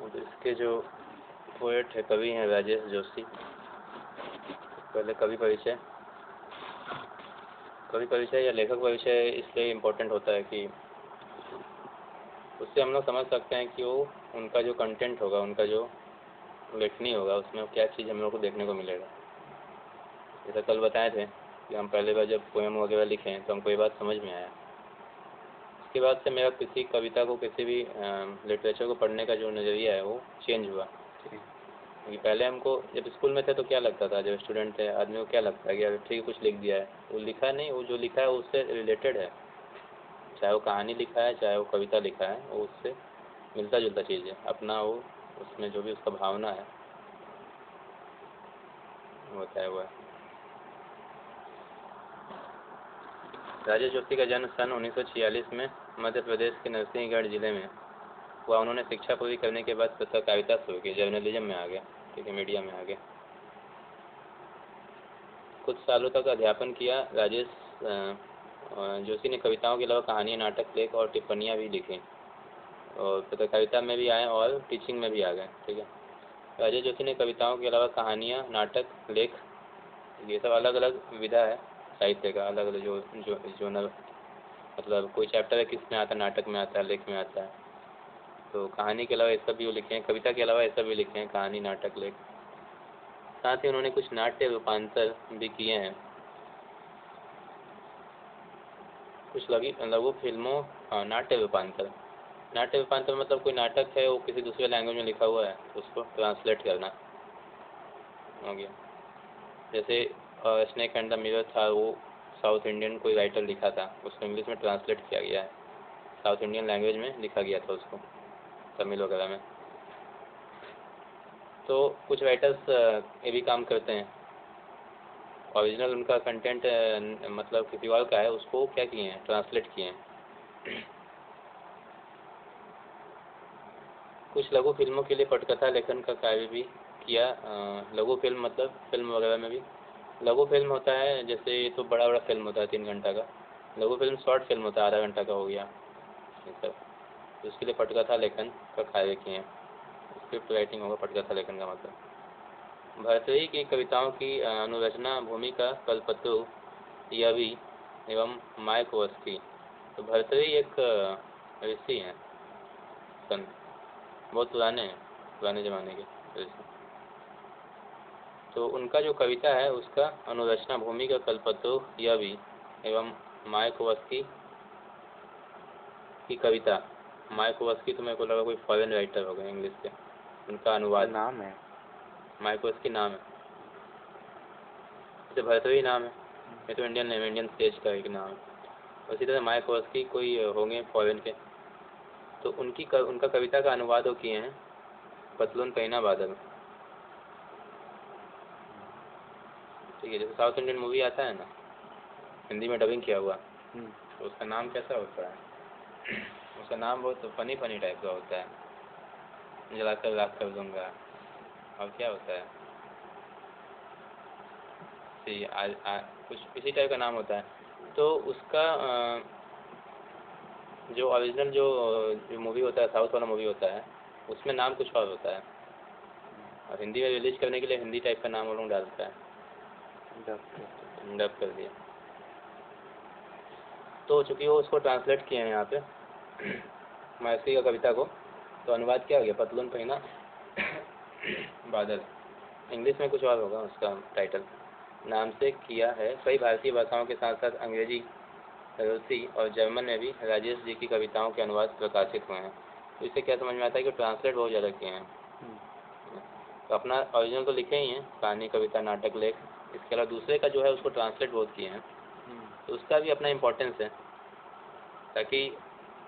तो इसके जो पोएट है, कवि हैं राजेश जोशी। पहले कवि परिचय या लेखक परिचय इसलिए इम्पोर्टेंट होता है कि उससे हम लोग समझ सकते हैं कि वो उनका जो कंटेंट होगा, उनका जो लेखनी होगा, उसमें क्या चीज़ हम लोग को देखने को मिलेगा। जैसा कल बताए थे कि हम पहले बार जब पोएम वगैरह लिखे तो हमको ये बात समझ में आया। उसके बाद से मेरा किसी कविता को, किसी भी लिटरेचर को पढ़ने का जो नज़रिया है वो चेंज हुआ। क्योंकि पहले हमको जब स्कूल में थे तो क्या लगता था, जब स्टूडेंट थे आदमी को क्या लगता है कि अगर ठीक कुछ लिख दिया है, वो लिखा नहीं, वो जो लिखा है उससे रिलेटेड है। चाहे वो कहानी लिखा है, चाहे वो कविता लिखा है, वो उससे मिलता जुलता चीज़ है। अपना वो उसमें जो भी उसका भावना है वो बताया हुआ है। राजेश जोशी का जन्म सन 1946 में मध्य प्रदेश के नरसिंहगढ़ जिले में हुआ। उन्होंने शिक्षा पूरी करने के बाद पत्रकारिता शुरू की, जर्नलिज्म में आ गए, ठीक है, मीडिया में आ गए। कुछ सालों तक अध्यापन किया। राजेश जोशी ने कविताओं के अलावा कहानियाँ, नाटक, लेख और टिप्पणियाँ भी लिखी और पत्रकारिता में भी आए और टीचिंग में भी आ गए, ठीक है। राजेश जोशी ने कविताओं के अलावा कहानियाँ, नाटक, लेख, ये सब अलग अलग विधा है साहित्य का, अलग अलग जो मतलब कोई चैप्टर है किस में आता है, नाटक में आता है, लेख में आता है। तो कहानी के अलावा ये सब भी वो लिखे हैं, कविता के अलावा ये सब भी लिखे हैं, कहानी, नाटक, लेख। साथ ही उन्होंने कुछ नाट्य रूपांतर भी किए हैं। कुछ लघु फिल्मों, नाट्य रूपांतर मतलब कोई नाटक है वो किसी दूसरे लैंग्वेज में लिखा हुआ है, उसको ट्रांसलेट करना हो गया। जैसे स्नेक एंड द मिरर था, वो साउथ इंडियन कोई राइटर लिखा था, उसको इंग्लिश में ट्रांसलेट किया गया है, साउथ इंडियन लैंग्वेज में लिखा गया था उसको, तमिल वगैरह में। तो कुछ राइटर्स ये भी काम करते हैं, ओरिजिनल उनका कंटेंट मतलब किसी और का है, उसको क्या किए हैं, ट्रांसलेट किए हैं। कुछ लघु फिल्मों के लिए पटकथा लेखन का कार्य भी किया। लघु फिल्म मतलब फिल्म वगैरह में भी लघु फिल्म होता है, जैसे ये तो बड़ा फिल्म होता है 3 घंटा का, लघु फिल्म शॉर्ट फिल्म होता है, आधा घंटा का हो गया ये सब। तो उसके लिए पटकथा लेखन का कार्य किए हैं। स्क्रिप्ट राइटिंग होगा पटकथा लेखन का मतलब। भर्तृहरि की कविताओं की अनुरचना, भूमिका, कल्पतरु, यवि एवं मायाकोवस्की। तो भर्तृहरि एक ऋषि हैं, संत, बहुत पुराने हैं, पुराने ज़माने के ऋषि। तो उनका जो कविता है उसका अनुरचना, भूमिका, कल्पतरु, यवि एवं मायाकोवस्की की कविता। मायाकोवस्की तो मेरे को लगा कोई फॉरेन राइटर होगा इंग्लिश के, उनका अनुवाद नाम है, मायाकोवस्की नाम है, जैसे भर्तृहरि नाम है, ये तो इंडियन है, इंडियन स्टेज का एक नाम है। उसी तरह मायाकोवस्की कोई होंगे फॉरेन के। तो उनका कविता का अनुवाद वो किए हैं पतलून पहना बादल, ठीक है। जैसे साउथ इंडियन मूवी आता है ना, हिंदी में डबिंग किया हुआ, तो उसका नाम कैसा होता है, उसका नाम बहुत फनी टाइप का होता है, जलाकर राख कर दूंगा, और क्या होता है, कुछ इसी टाइप का नाम होता है। तो उसका जो ओरिजिनल जो मूवी होता है, साउथ वाला मूवी होता है, उसमें नाम कुछ और होता है, और हिंदी में रिलीज करने के लिए हिंदी टाइप का नाम वो लोग डालता है, डब कर दिया। तो चूँकि वो उसको ट्रांसलेट किए हैं यहाँ पे मायाकोवस्की का कविता को, तो अनुवाद क्या हो गया, पतलून पहना बादल। इंग्लिश में कुछ और होगा उसका टाइटल नाम से किया है। कई भारतीय भाषाओं के साथ साथ अंग्रेजी, रूसी और जर्मन में भी राजेश जी की कविताओं के अनुवाद प्रकाशित हुए हैं। तो इससे क्या समझ में आता है कि ट्रांसलेट बहुत ज़्यादा किए हैं। तो अपना ओरिजिनल तो लिखे ही हैं, कहानी, कविता, नाटक, लेख, इसके अलावा दूसरे का जो है उसको ट्रांसलेट बहुत किए हैं। तो उसका भी अपना इम्पोर्टेंस है, ताकि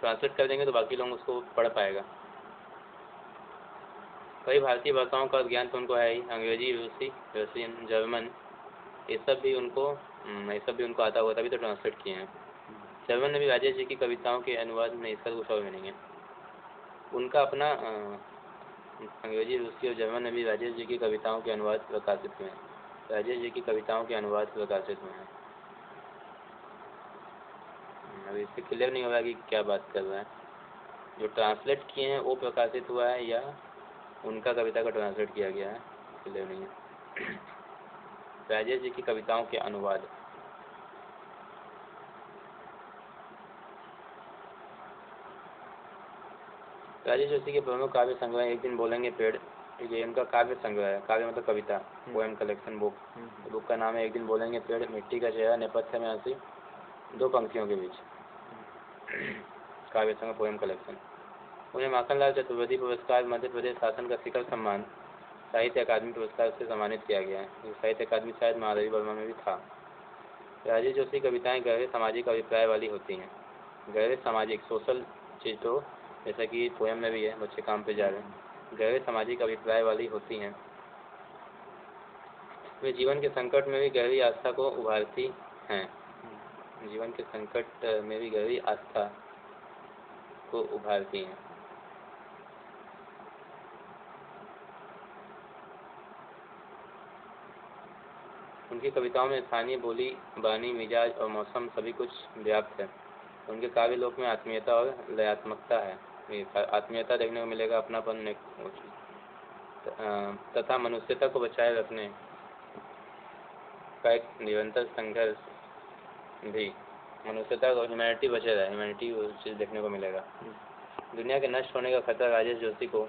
ट्रांसलेट कर देंगे तो बाकी लोग उसको पढ़ पाएगा। कई भारतीय भाषाओं का ज्ञान तो उनको है ही, अंग्रेजी, रूसी, रशियन, जर्मन, ये सब भी उनको आता हुआ, तभी तो ट्रांसलेट किए हैं। जर्मन में भी राजेश जी की कविताओं के अनुवाद में इसका कुछ और मीनिंग है। उनका अपना अंग्रेजी, रूसी और जर्मन में भी राजेश जी की कविताओं के अनुवाद प्रकाशित हुए हैं। राजेश जी की कविताओं के अनुवाद प्रकाशित हुए हैं। अभी इससे क्लियर नहीं होगा कि क्या बात कर रहा है। जो ट्रांसलेट किए हैं वो प्रकाशित हुआ है या उनका कविता का ट्रांसलेट किया गया है, इसलिए नहीं है। राजेश जी की कविताओं के अनुवाद। राजेश जोशी के प्रमुख काव्य संग्रह एक दिन बोलेंगे पेड़, ये इनका काव्य संग्रह है। काव्य मतलब कविता, पोएम कलेक्शन बुक। बुक का नाम है एक दिन बोलेंगे पेड़, मिट्टी का चेहरा, नेपथ्य में हंसी, दो पंक्तियों के बीच। काव्य संग्रह पोएम कलेक्शन। उन्हें माखनलाल चतुर्वेदी पुरस्कार, मध्य प्रदेश शासन का शिखर सम्मान, साहित्य अकादमी पुरस्कार से सम्मानित किया गया है। साहित्य अकादमी शायद महादेवी वर्मा में भी था। राजेश जोशी कविताएं गहरे सामाजिक अभिप्राय वाली होती हैं। गहरे सामाजिक सोशल चीज, तो जैसा कि पोएम में भी है, बच्चे काम पे जा रहे हैं, गहरे सामाजिक अभिप्राय वाली होती हैं। वे जीवन के संकट में भी गहरी आस्था को उभारती हैं। जीवन के संकट में भी गहरी आस्था को उभारती हैं। उनकी कविताओं में स्थानीय बोली, बानी, मिजाज और मौसम सभी कुछ व्याप्त है। उनके काव्य लोक में आत्मीयता और लयात्मकता है। आत्मीयता देखने को मिलेगा, अपनापन तथा मनुष्यता को बचाए रखने का एक निरंतर संघर्ष भी। मनुष्यता और ह्यूमैनिटी बचे रहे, ह्यूमैनिटी चीज़ देखने को मिलेगा। दुनिया के नष्ट होने का खतरा राजेश जोशी को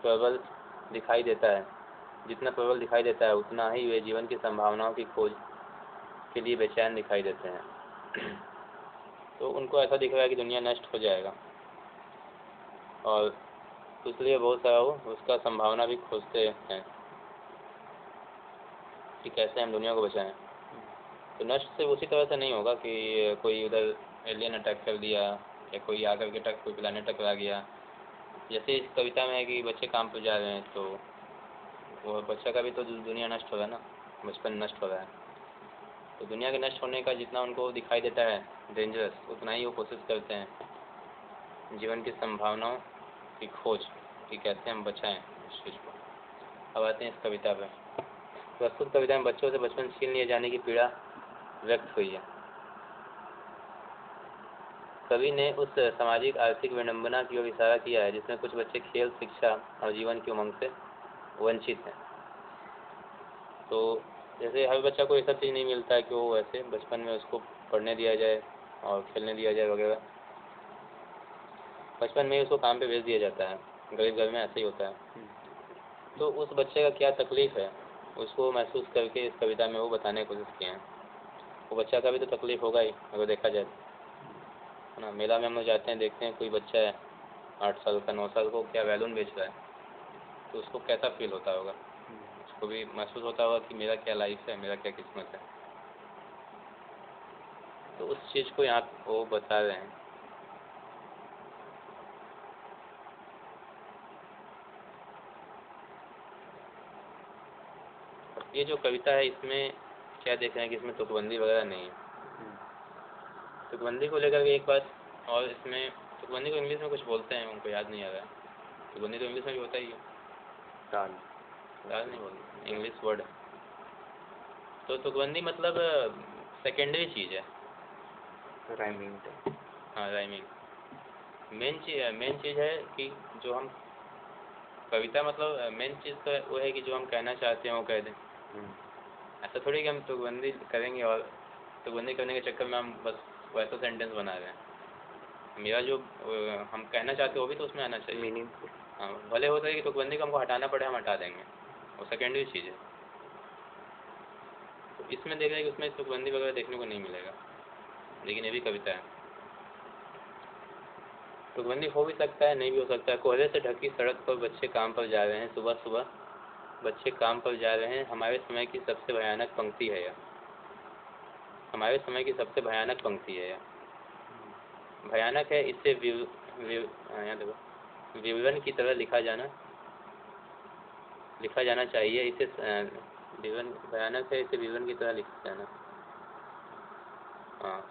प्रबल दिखाई देता है। जितना प्रबल दिखाई देता है उतना ही वे जीवन की संभावनाओं की खोज के लिए बेचैन दिखाई देते हैं। तो उनको ऐसा दिख रहा है कि दुनिया नष्ट हो जाएगा, और इसलिए बहुत सारा वो उसका संभावना भी खोजते हैं कि कैसे हम दुनिया को बचाएं। तो नष्ट से उसी तरह से नहीं होगा कि कोई उधर एलियन अटैक कर दिया या कोई आकर के कोई प्लानेट टकरा गया। जैसे इस कविता में है कि बच्चे काम पर जा रहे हैं, तो वो बच्चा का भी तो दुनिया नष्ट हो रहा है ना, बचपन नष्ट हो रहा है। तो दुनिया के नष्ट होने का जितना उनको दिखाई देता है डेंजरस, उतना ही वो कोशिश करते हैं जीवन की संभावनाओं की खोज कि कैसे हम बचाएं इस चीज़ को। अब आते हैं इस कविता पर। प्रस्तुत कविता में बच्चों से बचपन छीन लिए जाने की पीड़ा व्यक्त हुई है। कवि ने उस सामाजिक आर्थिक विडंबना की ओर इशारा किया है जिसमें कुछ बच्चे खेल, शिक्षा और जीवन की उमंग से वंचित हैं। तो जैसे हर बच्चा को ये सब चीज़ नहीं मिलता है कि वो वैसे बचपन में उसको पढ़ने दिया जाए और खेलने दिया जाए वगैरह। बचपन में ही उसको काम पे भेज दिया जाता है, गरीब घर में ऐसे ही होता है। तो उस बच्चे का क्या तकलीफ़ है उसको महसूस करके इस कविता में वो बताने की कोशिश किए हैं। वो बच्चा का भी तो तकलीफ़ होगा ही अगर देखा जाए, है ना। मेला में हम लोग जाते हैं, देखते हैं कोई बच्चा है 8 साल का, 9 साल को क्या बैलून बेच रहा है, तो उसको कैसा फील होता होगा। उसको भी महसूस होता होगा कि मेरा क्या लाइफ है, मेरा क्या किस्मत है। तो उस चीज़ को यहाँ वो बता रहे हैं। ये जो कविता है इसमें क्या देख रहे हैं कि इसमें तुकबंदी वगैरह नहीं है। तुकबंदी को लेकर के एक बात और, इसमें तुकबंदी को इंग्लिश में कुछ बोलते हैं, उनको याद नहीं आ रहा है। तुकबंदी तो इंग्लिश में भी होता ही है, ताल नहीं बोलते, इंग्लिश वर्ड है। तो तुकबंदी मतलब सेकेंडरी चीज़ है, राइमिंग। हाँ, राइमिंग मेन चीज़ है कि जो हम कविता मतलब मेन चीज़ तो वो है कि जो हम कहना चाहते हैं वो कह दें। ऐसा थोड़ी कि हम तुकबंदी करेंगे और तुकबंदी करने के चक्कर में हम बस वैसा सेंटेंस बना रहे हैं। मेरा जो हम कहना चाहते हैं वो भी तो उसमें आना चाहिए, मीनिंगफुल। हाँ, भले होता है कि तुकबंदी को हमको हटाना पड़े, हम हटा देंगे, वो सेकेंडरी चीज़ है। तो इसमें देख रहे हैं कि उसमें तुकबंदी वगैरह देखने को नहीं मिलेगा, लेकिन ये भी कविता है। तुकबंदी हो भी सकता है, नहीं भी हो सकता है। कोहरे से ढकी सड़क पर बच्चे काम पर जा रहे हैं, सुबह सुबह बच्चे काम पर जा रहे हैं, हमारे समय की सबसे भयानक पंक्ति है यह। हमारे समय की सबसे भयानक पंक्ति है यह। भयानक है, इससे यहाँ देखो, विवरण की तरह लिखा जाना चाहिए। इसे विवरण भयानक है, इसे विवरण की तरह लिखा जाना। हाँ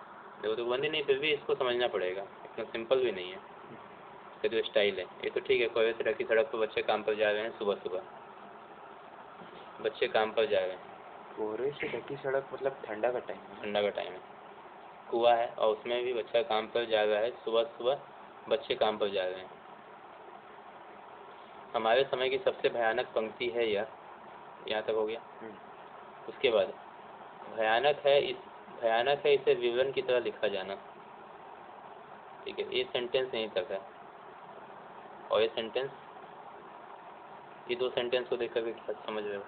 देखो, तुकबंदी नहीं, फिर भी इसको समझना पड़ेगा, इतना सिंपल भी नहीं है इसका जो स्टाइल है। ये तो ठीक है, कोहरे से ढकी सड़क पर बच्चे काम पर जा रहे हैं, सुबह सुबह बच्चे काम पर जा रहे हैं। कोहरे से ढकी सड़क मतलब ठंडा का टाइम है, ठंडा का टाइम है, कुआं है और उसमें भी बच्चा काम पर जा रहा है सुबह सुबह, बच्चे काम पर जा रहे हैं। हमारे समय की सबसे भयानक पंक्ति है यह, यहाँ तक हो गया। उसके बाद भयानक है इसे विवरण की तरह लिखा जाना। ठीक है, ये सेंटेंस नहीं तक है, और ये सेंटेंस, ये दो सेंटेंस को देख करके क्या समझ रहे हो?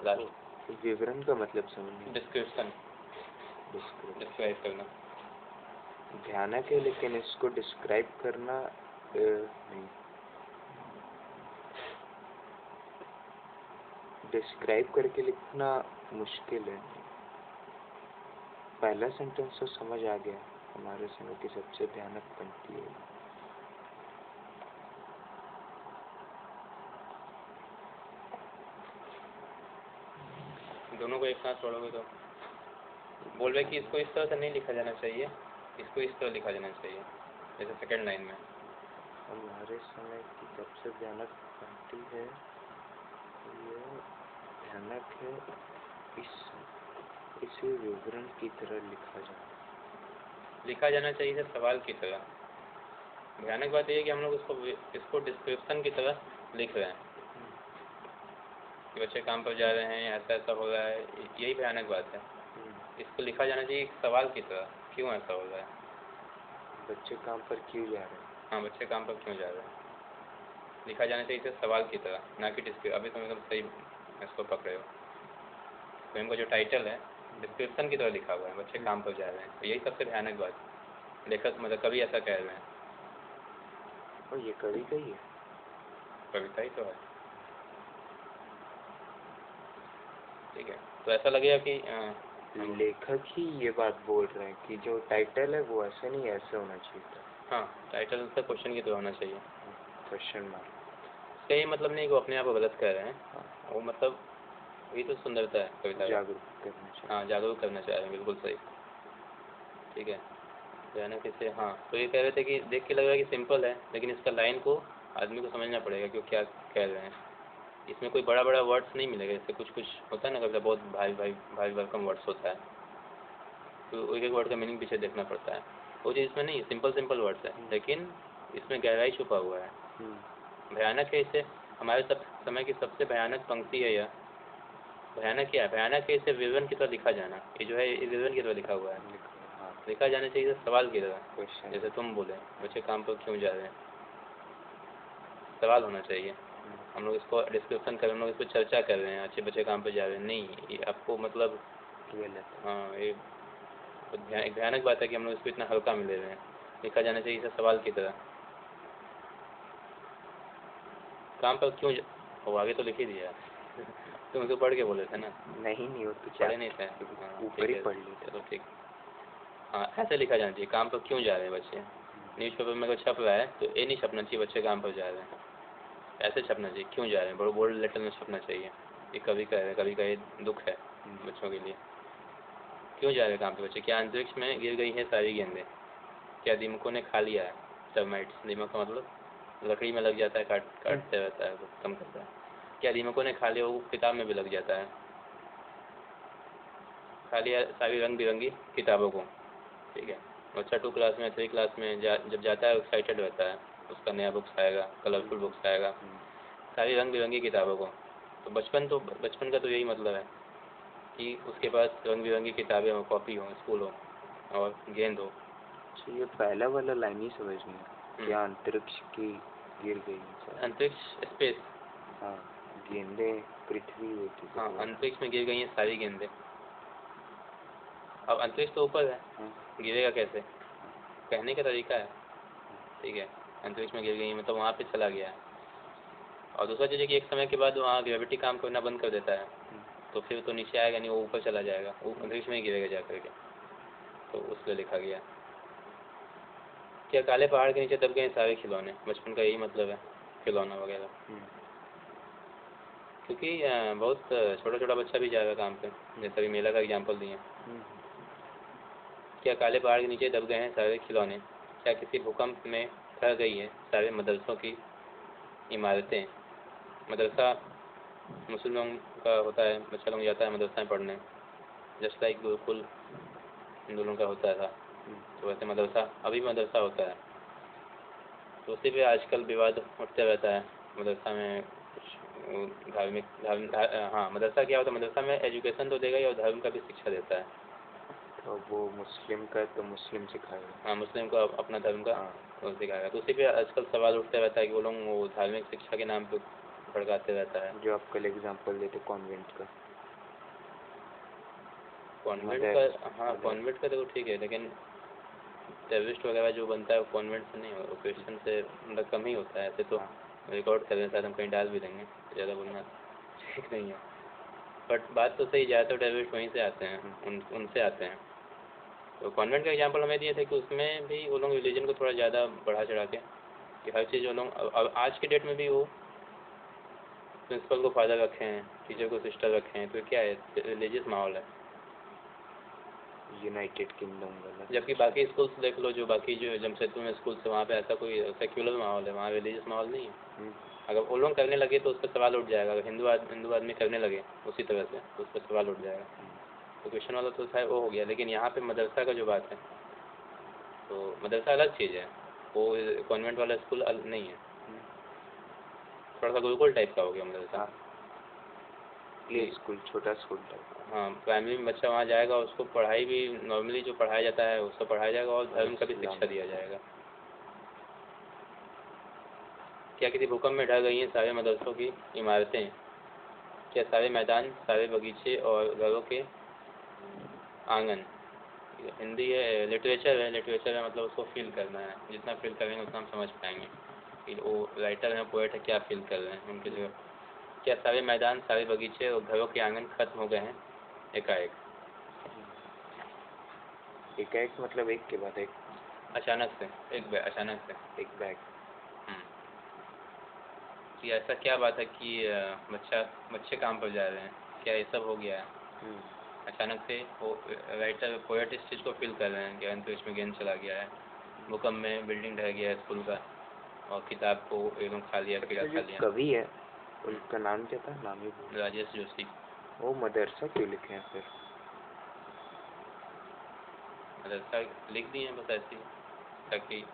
लास्ट विवरण का मतलब समझ, डिस्क्रिप्शन, डिस्क्राइब करना। भयानक है लेकिन इसको डिस्क्राइब करना नहीं, डिस्क्राइब करके लिखना मुश्किल है। पहला सेंटेंस तो समझ आ गया, हमारे समय की सबसे भयानक पंक्ति है। दोनों को एक साथ छोड़ोगे तो बोल रहे कि इसको इस तरह से नहीं लिखा जाना चाहिए, इसको इस तरह लिखा जाना चाहिए, जैसे सेकंड लाइन में हमारे समय की सबसे भयानक पंक्ति है, ये भयानक है इसे विवरण की तरह लिखा जाना चाहिए सवाल की तरह। भयानक बात यह है कि हम लोग इसको डिस्क्रिप्शन की तरह लिख रहे हैं कि बच्चे काम पर जा रहे हैं, ऐसा ऐसा हो रहा है, यही भयानक बात है। इसको लिखा जाना चाहिए एक सवाल की तरह, क्यों ऐसा हो रहा है, बच्चे काम पर क्यों जा रहे हैं। हाँ, बच्चे काम पर क्यों जा रहे हैं लिखा जाना चाहिए इसे सवाल की तरह, ना कि डिस्क्रिप्शन। अभी तुम एकदम सही इसको पकड़े हो। फिल्म का जो टाइटल है डिस्क्रिप्शन की तरह लिखा हुआ है, बच्चे काम पर जा रहे हैं, तो यही सबसे भयानक बात है। लेखक मतलब कवि ऐसा कह रहे हैं। और ये कविता ही है, कविता ही तो है। ठीक है, तो ऐसा लगेगा कि लेखक ही ये बात बोल रहे हैं कि जो टाइटल है वो ऐसे नहीं, ऐसे होना चाहिए था। हाँ, टाइटल से क्वेश्चन की तरह होना चाहिए, क्वेश्चन मार्क। इसका ये मतलब नहीं कि वो अपने आप को गलत कह रहे हैं। वो मतलब ये तो सुंदरता है कविता, जागरूक करना चाहिए। हाँ, जागरूक करना चाह रहे हैं, बिल्कुल सही। ठीक है, भयानक इसे, हाँ, तो ये कह रहे थे कि देख के लग रहा है कि सिंपल है, लेकिन इसका लाइन को आदमी को समझना पड़ेगा कि वो क्या कह रहे हैं। इसमें कोई बड़ा बड़ा वर्ड्स नहीं मिलेगा, जैसे कुछ कुछ होता है ना, कभी बहुत भारी भरकम वर्ड्स होता है, तो एक एक वर्ड का मीनिंग पीछे देखना पड़ता है। वो चीज़ इसमें नहीं, सिंपल वर्ड्स है, लेकिन इसमें गहराई छुपा हुआ है। भयानक है इसे, हमारे समय की सबसे भयानक पंक्ति है यह। भयानक क्या है? भयानक है इसे विवरण की तरह लिखा जाना। ये जो है ये विवरण की तरह लिखा हुआ है, लिखा जाना चाहिए सवाल की तरह। जैसे तुम बोले बच्चे काम पर क्यों जा रहे हैं, सवाल होना चाहिए। हम लोग इसको डिस्क्रिप्शन कर रहे हैं, हम लोग इस पर चर्चा कर रहे हैं, अच्छे बच्चे काम पर जा रहे हैं, नहीं, ये आपको मतलब, हाँ, ये एक भयानक बात है कि हम लोग इसको इतना हल्का में ले रहे हैं। लिखा जाना चाहिए इसे सवाल की तरह। काम पर क्यों वो आगे तो लिख ही दिया तुम उसको पढ़ के बोले थे ना? नहीं वो तो पढ़े नहीं थे, ऊपर ही पढ़ ली। चलो ठीक। हाँ, ऐसे लिखा जाना चाहिए, काम पर क्यों जा रहे हैं बच्चे। न्यूज़पेपर में अगर छप रहा है तो ये नहीं छपना चाहिए बच्चे काम पर जा रहे हैं, ऐसे छपना चाहिए क्यों जा रहे हैं, बड़े बोल्ड लेटर में छपना चाहिए। ये कभी का ये दुख है बच्चों के लिए। क्यों जा रहे हैं काम पे बच्चे? क्या अंतरिक्ष में गिर गई है सारी गेंदें? क्या दीमकों ने खा लिया है? टर्माइट्स, दीमक का मतलब लकड़ी में लग जाता है, काटते रहता है, खत्म करता है। क्या दीमकों ने खा लिया? वो किताब में भी लग जाता है, खा लिया सारी रंग बिरंगी किताबों को। ठीक है, बच्चा 2 क्लास में 3 क्लास में जब जाता है एक्साइटेड रहता है, उसका नया बुक्स आएगा, कलरफुल बुक्स आएगा, सारी रंग बिरंगी किताबों को। तो बचपन का तो यही मतलब है कि उसके पास रंग बिरंगी किताबें हो, कॉपी हो, स्कूल हो और गेंद हो। ये पहला वाला लाइन ही समझ नहीं, क्या अंतरिक्ष की गिर गई? अंतरिक्ष, स्पेस। हाँ, गेंदें पृथ्वी होती। हाँ, अंतरिक्ष में गिर गई हैं सारी गेंदें। अब अंतरिक्ष तो ऊपर है, गिरेगा कैसे? कहने का तरीका है। ठीक है, अंतरिक्ष में गिर गई है मतलब वहाँ पे चला गया है। और दूसरा चीज़ है कि एक समय के बाद वहाँ ग्रेविटी काम करना बंद कर देता है, तो फिर तो नीचे आएगा नहीं, वो ऊपर चला जाएगा, वो अंतरिक्ष में ही गिरेगा जा करके। तो उसमें लिखा गया क्या काले पहाड़ के नीचे दब गए सारे खिलौने। बचपन का यही मतलब है, खिलौना वगैरह। क्योंकि बहुत छोटा छोटा बच्चा भी जाएगा काम पे, जैसे अभी मेला का एग्जाम्पल दिए। क्या काले पहाड़ के नीचे दब गए हैं सारे खिलौने। क्या किसी भूकंप में ठहर गई है सारे मदरसों की इमारतें। मदरसा मुसलमान का होता है, बच्चा लोग जाता है मदरसा में पढ़ने, जस्ट लाइक गुरुकुल हिंदू लोगों का होता था, तो वैसे मदरसा अभी मदरसा होता है। तो उसी पे आजकल विवाद उठते रहता है मदरसा में कुछ हाँ, मदरसा क्या होता है, मदरसा में एजुकेशन तो देगा ही और धर्म का भी शिक्षा देता है। तो वो मुस्लिम का तो मुस्लिम सिखाएगा। हाँ, मुस्लिम को अपना धर्म का हाँ। वो सिखाएगा। तो उसी पे आजकल सवाल उठते रहता है कि वो लोग वो धार्मिक शिक्षा के नाम पे भड़काते रहता है। जो आप कल एग्जाम्पल देते कॉन्वेंट का। कॉन्वेंट का, हाँ कॉन्वेंट का तो ठीक है, लेकिन टेररिस्ट वगैरह जो बनता है वो कॉन्वेंट से नहीं होता, वो क्रिश्चियन से मतलब कम ही होता है। ऐसे तो रिकॉर्ड कर रहे हैं, शायद हम कहीं डाल भी देंगे, ज़्यादा बोलना ठीक नहीं है। बट बात तो सही, ज़्यादातर टेररिस्ट वहीं से आते हैं, उनसे आते हैं। तो कॉन्वेंट का एग्जांपल हमें दिए थे कि उसमें भी वो लोग रिलीजन को थोड़ा ज़्यादा बढ़ा चढ़ा के कि हर चीज़ वो लोग अब आज के डेट में भी वो प्रिंसिपल को फादर रखे हैं, टीचर को सिस्टर रखे हैं, तो क्या है, रिलीजियस माहौल है। यूनाइटेड किंगडम वाला। जबकि बाकी स्कूल्स देख लो, जो बाकी जो जमशेदपुर में स्कूल्स है वहाँ पे ऐसा कोई सेक्युलर माहौल है, वहाँ रिलीजियस माहौल नहीं है। अगर वो लोग करने लगे तो उस पर सवाल उठ जाएगा। अगर हिंदू आदमी करने लगे उसी तरह से तो उस पर सवाल उठ जाएगा। तो क्वेश्चन वाला तो था वो हो गया, लेकिन यहाँ पे मदरसा का जो बात है, तो मदरसा अलग चीज़ है, वो कॉन्वेंट वाला स्कूल नहीं है, थोड़ा सा गुरुकुल टाइप का हो गया मदरसा। प्ले स्कूल, छोटा स्कूल टाइप। हाँ, प्राइमरी में बच्चा वहाँ जाएगा, उसको पढ़ाई भी नॉर्मली जो पढ़ाया जाता है उसको पढ़ाया जाएगा और धर्म का भी शिक्षा दिया जाएगा। क्या किसी भूकंप में ढह गई हैं सारे मदरसों की इमारतें? क्या सारे मैदान, सारे बगीचे और घरों के आंगन? हिंदी है, लिटरेचर है, लिटरेचर है मतलब उसको फील करना है, जितना फील करेंगे उतना हम समझ पाएंगे कि वो राइटर हैं, पोएट है, क्या फील कर रहे हैं उनकी जगह। क्या सारे मैदान, सारे बगीचे और घरों के आंगन खत्म हो गए हैं एकाएक? एकाएक मतलब एक के बाद एक, अचानक से, अचानक से एक बैग। कि ऐसा क्या बात है कि बच्चे काम पर जा रहे हैं, क्या ये सब हो गया है अचानक से? वो राइटर पोएट इस चीज़ को फील कर रहे हैं कि अंतरिक्ष में गेंद चला गया है, भूकंप में बिल्डिंग ढह गया है स्कूल का, और किताब को एकदम खा लिया, कीड़ा खा लिया। कवि है, उनका नाम क्या था? नाम ही राजेश जोशी। वो मदरसा क्यों लिखे हैं फिर? मदरसा लिख दिए हैं बस ऐसे ही, ताकि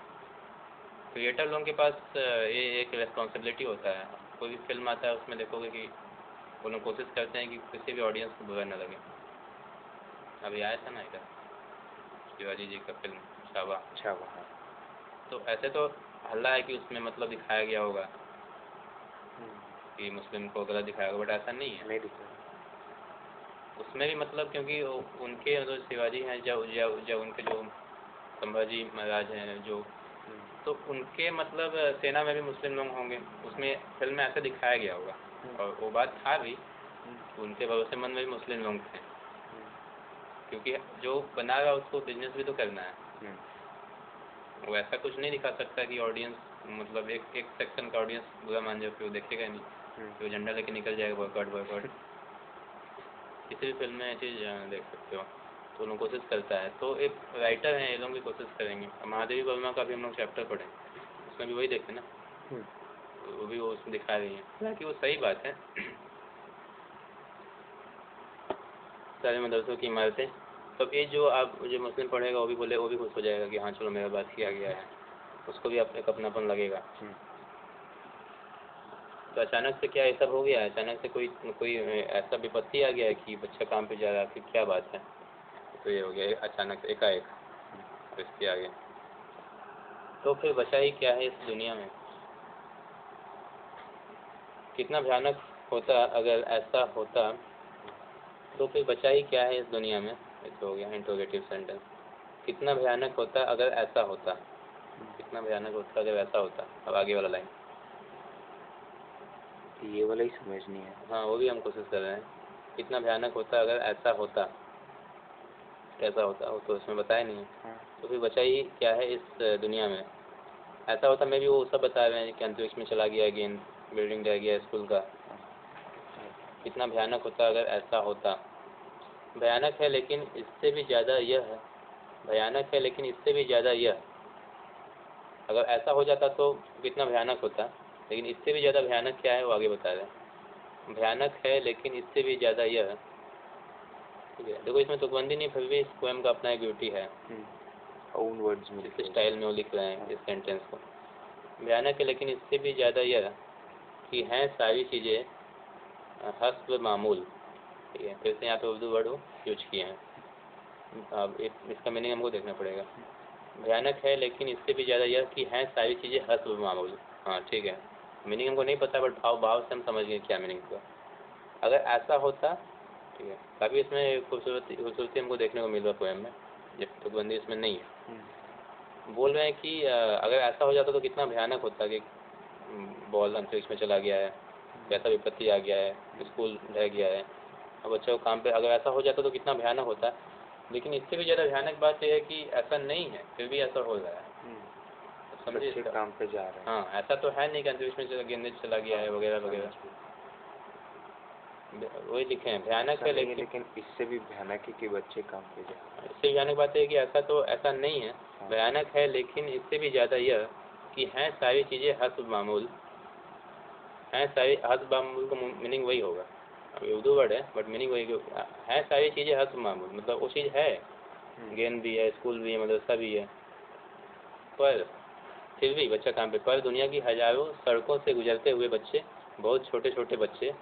क्रिएटर लोगों के पास ये एक रिस्पॉन्सिबिलिटी होता है। कोई भी फिल्म आता है उसमें देखोगे कि वो लोग कोशिश करते हैं कि किसी भी ऑडियंस को बुरा न लगे। अभी आया था ना इधर शिवाजी जी का फिल्म छावा। हाँ। तो ऐसे तो हल्ला है कि उसमें मतलब दिखाया गया होगा कि मुस्लिम को गलत दिखाया होगा, बट ऐसा नहीं है। नहीं दिखाया उसमें भी मतलब क्योंकि उनके जो शिवाजी हैं, जब उनके जो संभाजी महाराज हैं जो, तो उनके मतलब सेना में भी मुस्लिम लोग होंगे, उसमें फिल्म में ऐसा दिखाया गया होगा। और वो बात था भी, उनके भरोसेमंद में भी मुस्लिम लोग थे, क्योंकि जो बना रहा उसको बिजनेस भी तो करना है। वो ऐसा कुछ नहीं दिखा सकता कि ऑडियंस मतलब एक सेक्शन का ऑडियंस बुरा मान जाए, फिर वो देखेगा नहीं, फिर वो झंडा लेके निकल जाएगा बॉयकॉट। किसी भी फिल्म में ये चीज़ देख सकते हो। तो लोग कोशिश करता है, तो एक राइटर हैं, ये लोग भी कोशिश करेंगे। महादेवी वर्मा का भी हम लोग चैप्टर पढ़ें, उसमें भी वही देखें ना, वो भी वो उसमें दिखा रही है, हालांकि वो सही बात है। सारे मदरसों की इमारतें, तब ये जो आप जो मुस्लिम पढ़ेगा वो भी बोले, वो भी खुश हो जाएगा कि हाँ चलो मेरा बात किया गया है, उसको भी एक अपनापन लगेगा। तो अचानक से क्या ये सब हो गया है? अचानक से कोई ऐसा विपत्ति आ गया है कि बच्चा काम पे जा रहा है, फिर क्या बात है? तो ये हो गया अचानक एकाएक, तो इसके आगे तो फिर बचा ही क्या है इस दुनिया में? कितना भयानक होता अगर ऐसा होता, तो फिर बचा ही क्या है इस दुनिया में? ऐसा हो गया इंट्रोगेटिव सेंटेंस। कितना भयानक होता अगर ऐसा होता, कितना भयानक होता अगर ऐसा होता। अब आगे वाला लाइन, ये वाला ही समझनी है। हाँ वो भी हम कोशिश कर रहे हैं। कितना भयानक होता अगर ऐसा होता, कैसा होता वो तो इसमें बताया नहीं है। तो फिर बचा ही क्या है इस दुनिया में? ऐसा होता में भी वो सब बता रहे हैं कि अंतरिक्ष में चला गया गेंद, बिल्डिंग ढह गया स्कूल का। कितना भयानक होता अगर ऐसा होता। भयानक है लेकिन इससे भी ज़्यादा यह है, भयानक है लेकिन इससे भी ज़्यादा यह, अगर ऐसा हो जाता तो कितना भयानक होता, लेकिन इससे भी ज़्यादा भयानक क्या है वो आगे बता रहे हैं। भयानक है लेकिन इससे भी ज़्यादा यह, ठीक है। देखो इसमें तुकबंदी नहीं, फिर भी इस पोएम का अपना एक ब्यूटी है, ओन वर्ड्स में इस स्टाइल में वो लिख रहे हैं इस सेंटेंस को। भयानक है लेकिन इससे भी ज़्यादा यह कि हैं सारी चीज़ें हस्ब मामूल। ठीक है, फिर से यहाँ पे उर्दू वर्ड यूज किए हैं। अब इसका मीनिंग हमको देखना पड़ेगा। भयानक है लेकिन इससे भी ज़्यादा यह कि हैं सारी चीज़ें हस्ब मामूल। हाँ ठीक है, मीनिंग हमको नहीं पता बट भाव से हम समझ गए क्या मीनिंग हुआ। अगर ऐसा होता, ठीक है, काफ़ी इसमें खूबसूरती हमको देखने को मिल रहा पोएम में, जब तुकबंदी इसमें नहीं है। बोल रहे हैं कि अगर ऐसा हो जाता तो कितना भयानक होता कि बॉल अंतरिक्ष में चला गया है, कैसा विपत्ति आ गया है, स्कूल रह गया है, अब बच्चों को काम पे, अगर ऐसा हो जाता तो कितना भयानक होता। लेकिन इससे भी ज़्यादा भयानक बात यह है कि ऐसा नहीं है, फिर भी ऐसा हो रहा है। समझिए, बच्चे काम पे जा रहे हैं। हाँ, ऐसा तो है नहीं कि अंतरिक्ष में गेंदे चला गया है वगैरह वगैरह, वही लिखे हैं भयानक है लेकिन इससे भी भयानक है कि बच्चे काम पे जा रहे हैं। इससे भयानक बात है कि ऐसा नहीं है, भयानक है लेकिन इससे भी ज़्यादा यह कि हैं सारी चीज़ें हस्ब मामूल। हैं सारी हस्ब मामूल का मीनिंग वही होगा, अभी उर्दू वर्ड है बट मीनिंग वही है। सारी चीज़ें हस्ब मामूल मतलब वो चीज़ है, गेंद भी है, स्कूल भी है, मदरसा भी है, पर फिर भी बच्चा काम पे। पर दुनिया की हज़ारों सड़कों से गुजरते हुए बच्चे, बहुत छोटे छोटे बच्चे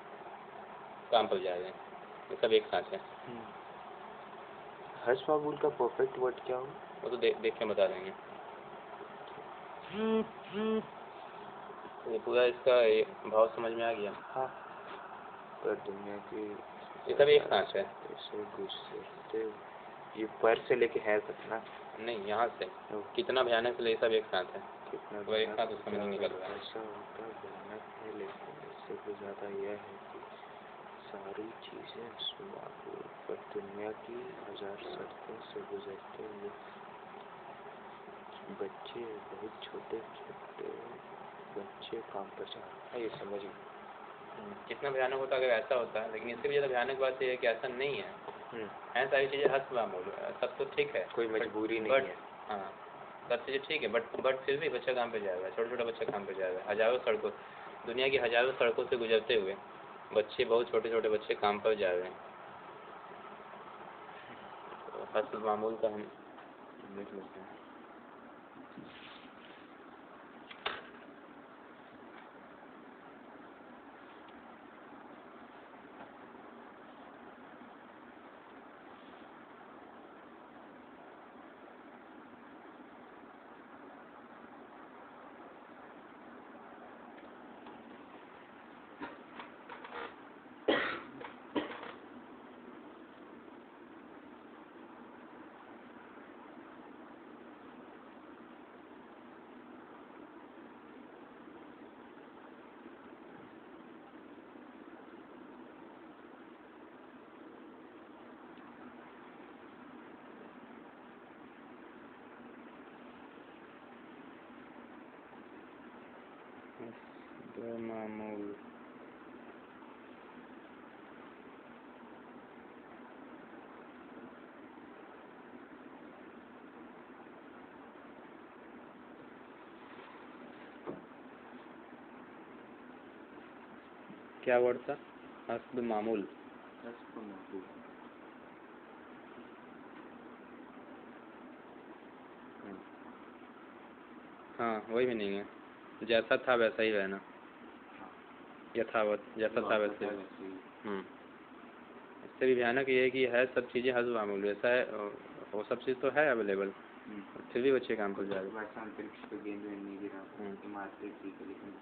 काम पर जा रहे हैं, ये सब एक साथ है। हस्ब मामूल का परफेक्ट वर्ड क्या हो? वो तो देख के बता देंगे। ये पूरा इसका भाव समझ में आ गया। हाँ, पर दुनिया की ये सब एक साथ है। ऐसे गुजरते, ये पर से लेके है तक ना? नहीं, यहाँ से कितना भयानक से ले सब एक साथ है, कितना वो एक साथ उसका मीनिंग निकल रहा है। ऐसा होता भयानक है लेकिन इससे भी ज़्यादा यह है कि सारी चीज़ें मामूल, पर दुनिया की हजार सड़कों से गुजरते हुए बच्चे, बहुत छोटे छोटे बच्चे काम पर जा रहे हैं। ये समझ गए कितना भयानक होता अगर ऐसा होता, लेकिन इससे भी ज़्यादा भयानक बात यह है कि ऐसा नहीं है। हैं सारी चीज़ें हस्ब मामूल, सब तो ठीक है, कोई मजबूरी नहीं है। हाँ, सब चीज़ें ठीक है बट फिर भी बच्चा काम पे जा रहा है, छोटा छोटा बच्चा काम पे जा रहा है। हज़ारों सड़कों, दुनिया की हज़ारों सड़कों से गुजरते हुए बच्चे, बहुत छोटे छोटे बच्चे काम पर जा रहे हैं। तो हस्ब मामूल का हम लिख लेते हैं। मामूल क्या वर्ड था? हस्ब मामूल। हाँ, वही भी नहीं है, जैसा था वैसा ही रहना, यथावत जैसा था वैसे ही। इससे भी भयानक ये है कि है सब चीज़ें हस्ब मामूल, वैसा है, वो सब चीज़ तो है अवेलेबल, फिर भी बच्चे काम कर जा रहे हैं। वैसा अंतरिक्ष पे गेंद नहीं गिरा, इमारतें ठीक है लेकिन